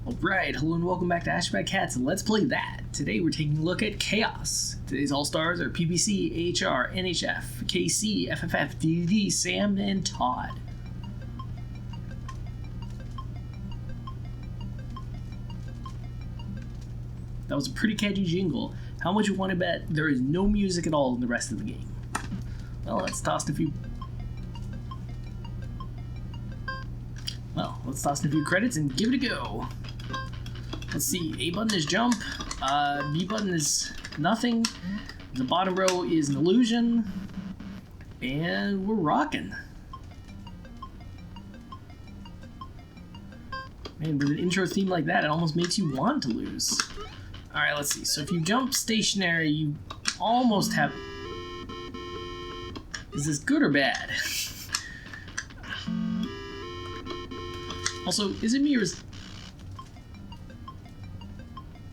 Alright, hello and welcome back to Ashgabat and let's play that. Today we're taking a look at Kaos. Today's all-stars are PPC, AHR, NHF, KC, FFF, DDD, Sam, and Todd. That was a pretty catchy jingle. How much you want to bet there is no music at all in the rest of the game? Well, let's toss a few credits and give it a go. Let's see, A button is jump, B button is nothing, the bottom row is an illusion, and we're rocking. Man, with an intro theme like that, it almost makes you want to lose. Alright, let's see, so if you jump stationary, you almost have... Is this good or bad? Also, is it me or is...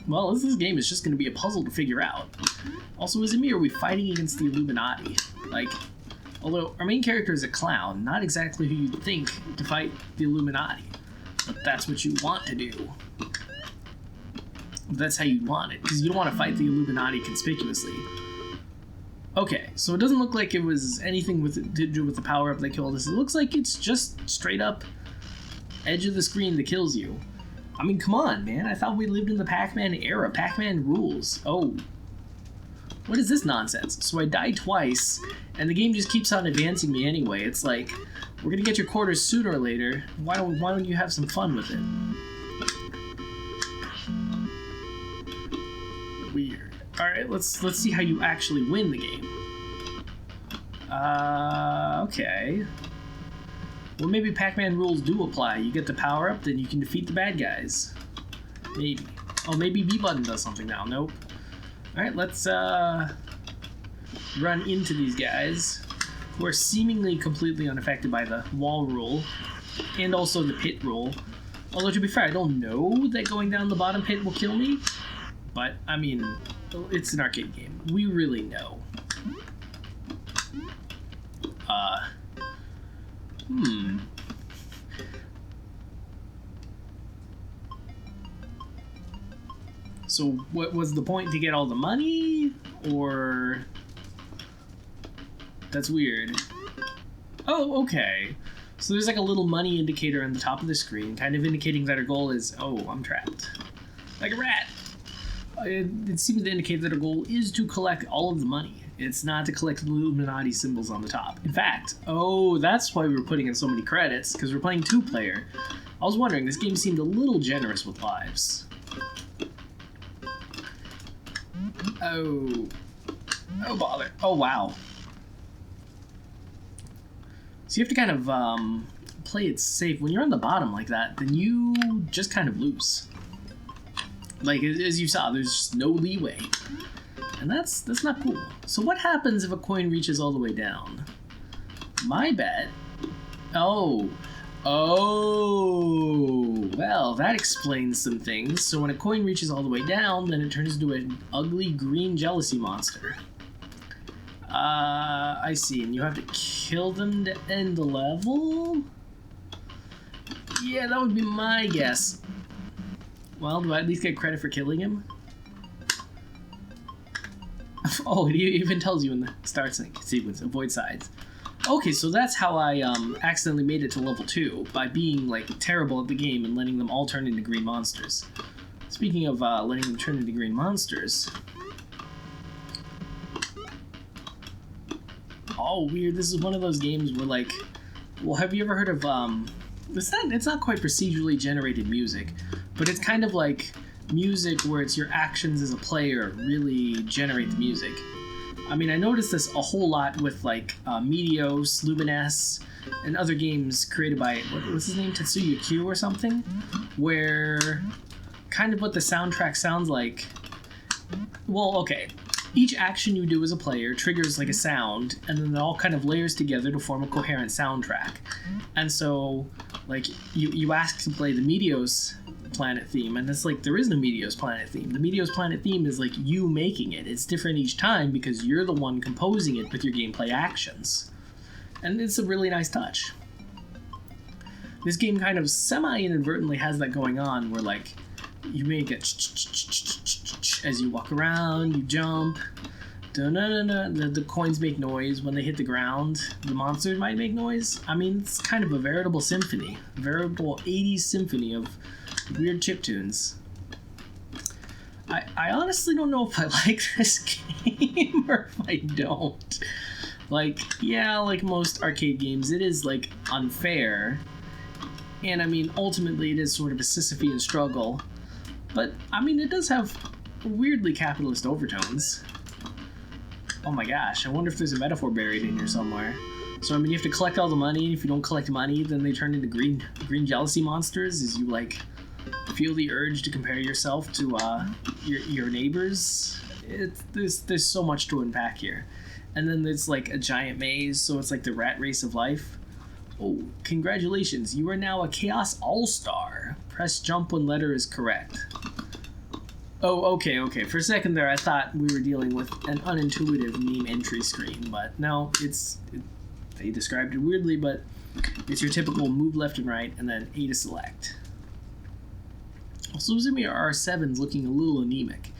Well, this game is just going to be a puzzle to figure out. Also, is it me or are we fighting against the Illuminati? Like, although our main character is a clown, not exactly who you'd think to fight the Illuminati. But that's what you want to do. That's how you want it, because you don't want to fight the Illuminati conspicuously. Okay, so it doesn't look like it was anything to do with the power-up that killed us. It looks like it's just straight up edge of the screen that kills you. I mean, come on, man. I thought we lived in the Pac-Man era. Pac-Man rules. Oh. What is this nonsense? So I died twice, and the game just keeps on advancing me anyway. It's like, we're gonna get your quarters sooner or later. Why don't you have some fun with it? Weird. Alright, let's see how you actually win the game. Okay. Well, maybe Pac-Man rules do apply. You get the power-up, then you can defeat the bad guys. Maybe. Oh, maybe B button does something now. Nope. Alright, let's run into these guys, who are seemingly completely unaffected by the wall rule, and also the pit rule. Although, to be fair, I don't know that going down the bottom pit will kill me, but, I mean, it's an arcade game. We really know. So what was the point, to get all the money, or... That's weird. Oh, okay. So there's like a little money indicator on the top of the screen, kind of indicating that our goal is, oh, I'm trapped. Like a rat. It seems to indicate that our goal is to collect all of the money. It's not to collect the Illuminati symbols on the top. In fact, oh, that's why we were putting in so many credits, because we're playing two-player. I was wondering, this game seemed a little generous with lives. Oh. Oh, bother. Oh, wow. So you have to kind of play it safe. When you're on the bottom like that, then you just kind of lose. Like, as you saw, there's just no leeway. And that's not cool. So what happens if a coin reaches all the way down? My bet... Oh. Oh. Well, that explains some things. So when a coin reaches all the way down, then it turns into an ugly green jealousy monster. I see. And you have to kill them to end the level? Yeah, that would be my guess. Well, do I at least get credit for killing him? Oh, it even tells you in the start sequence, avoid sides. Okay, so that's how I accidentally made it to level 2, by being, like, terrible at the game and letting them all turn into green monsters. Speaking of letting them turn into green monsters... Oh, weird, this is one of those games where, like... Well, have you ever heard of, It's not quite procedurally generated music, but it's kind of like music where it's your actions as a player really generate the music. I mean, I noticed this a whole lot with, like, Meteos, Lumines, and other games created by, what's his name, Tetsuya Q or something? Where kind of what the soundtrack sounds like... Well, okay. Each action you do as a player triggers, like, a sound, and then it all kind of layers together to form a coherent soundtrack. And so, like, you ask to play the Meteos planet theme, and it's like, there is no Meteos planet theme. The Meteos planet theme is, like, you making it. It's different each time because you're the one composing it with your gameplay actions. And it's a really nice touch. this game kind of semi-inadvertently has that going on, where like you make it as you walk around, you jump. The coins make noise when they hit the ground. The monsters might make noise. I mean, it's kind of a veritable symphony, a veritable 80s symphony of weird chiptunes. I honestly don't know if I like this game or if I don't. Like, yeah, like most arcade games, it is like unfair. And I mean, ultimately it is sort of a Sisyphean struggle. But I mean, it does have weirdly capitalist overtones. Oh my gosh, I wonder if there's a metaphor buried in here somewhere. So I mean, you have to collect all the money, and if you don't collect money, then they turn into green jealousy monsters as you like feel the urge to compare yourself to your neighbors. There's so much to unpack here. And then there's like a giant maze, so it's like the rat race of life. Oh, congratulations, you are now a Chaos All-Star. Press jump when letter is correct. Oh, okay. For a second there, I thought we were dealing with an unintuitive meme entry screen, but no, they described it weirdly, but it's your typical move left and right, and then A to select. Also, Zoomy R7's looking a little anemic,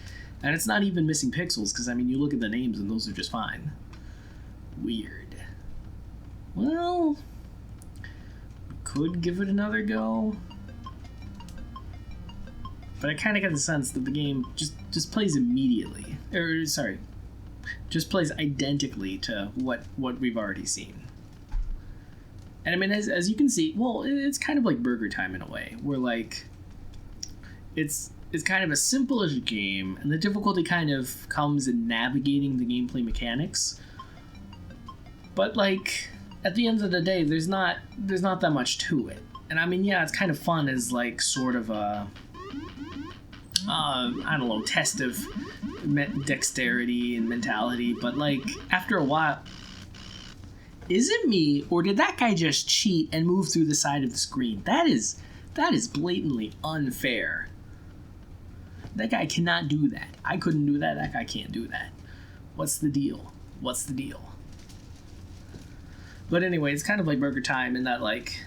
and it's not even missing pixels, because, I mean, you look at the names and those are just fine. Weird. Well, we could give it another go. But I kind of get the sense that the game just plays immediately. Just plays identically to what we've already seen. And I mean, as you can see, well, it's kind of like Burger Time in a way, where like it's kind of as simple as a game, and the difficulty kind of comes in navigating the gameplay mechanics. But like at the end of the day, there's not that much to it. And I mean, yeah, it's kind of fun as like sort of a I don't know, test of dexterity and mentality, but like after a while, is it me or did that guy just cheat and move through the side of the screen? That is blatantly unfair. That guy cannot do that. I couldn't do that. That guy can't do that. What's the deal? But anyway, it's kind of like Burger Time in that, like,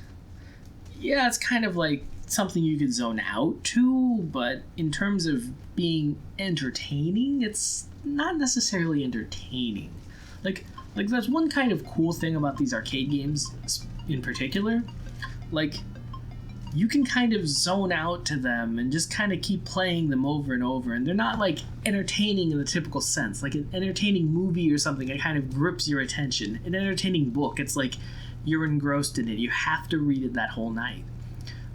yeah, it's kind of like something you could zone out to, but in terms of being entertaining, it's not necessarily entertaining. Like that's one kind of cool thing about these arcade games in particular. Like, you can kind of zone out to them and just kind of keep playing them over and over, and they're not like entertaining in the typical sense. Like an entertaining movie or something, it kind of grips your attention. An entertaining book, it's like you're engrossed in it. You have to read it that whole night.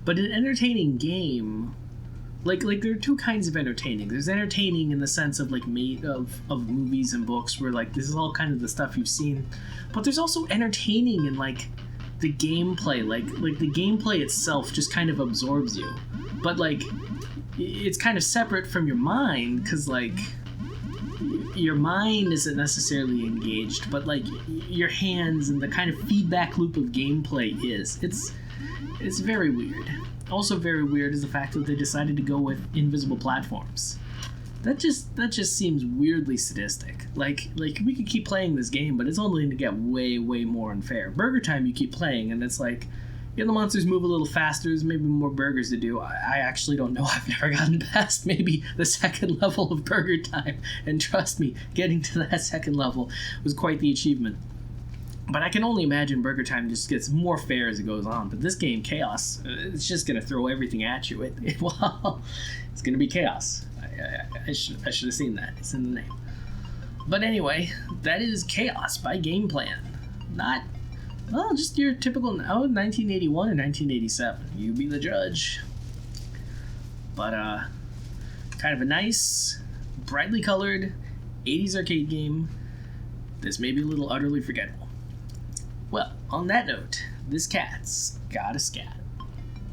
But an entertaining game, like there are two kinds of entertaining. There's entertaining in the sense of like made of movies and books, where like this is all kind of the stuff you've seen. But there's also entertaining in like the gameplay, like the gameplay itself just kind of absorbs you. But like it's kind of separate from your mind, because like your mind isn't necessarily engaged, but like your hands and the kind of feedback loop of gameplay is. It's very weird. Also very weird is the fact that they decided to go with invisible platforms. That just seems weirdly sadistic. Like we could keep playing this game, but it's only going to get way more unfair. Burger Time, you keep playing, and it's like, yeah, the monsters move a little faster. There's maybe more burgers to do. I actually don't know. I've never gotten past maybe the second level of Burger Time, and trust me, getting to that second level was quite the achievement. But I can only imagine Burger Time just gets more fair as it goes on. But this game, Chaos, it's just going to throw everything at you. Well, it's going to be Chaos. I should have seen that. It's in the name. But anyway, that is Chaos by Game Plan. Not, well, just your typical 1981 or 1987. You be the judge. But kind of a nice, brightly colored 80s arcade game that's maybe a little utterly forgettable. Well, on that note, this cat's got a scat.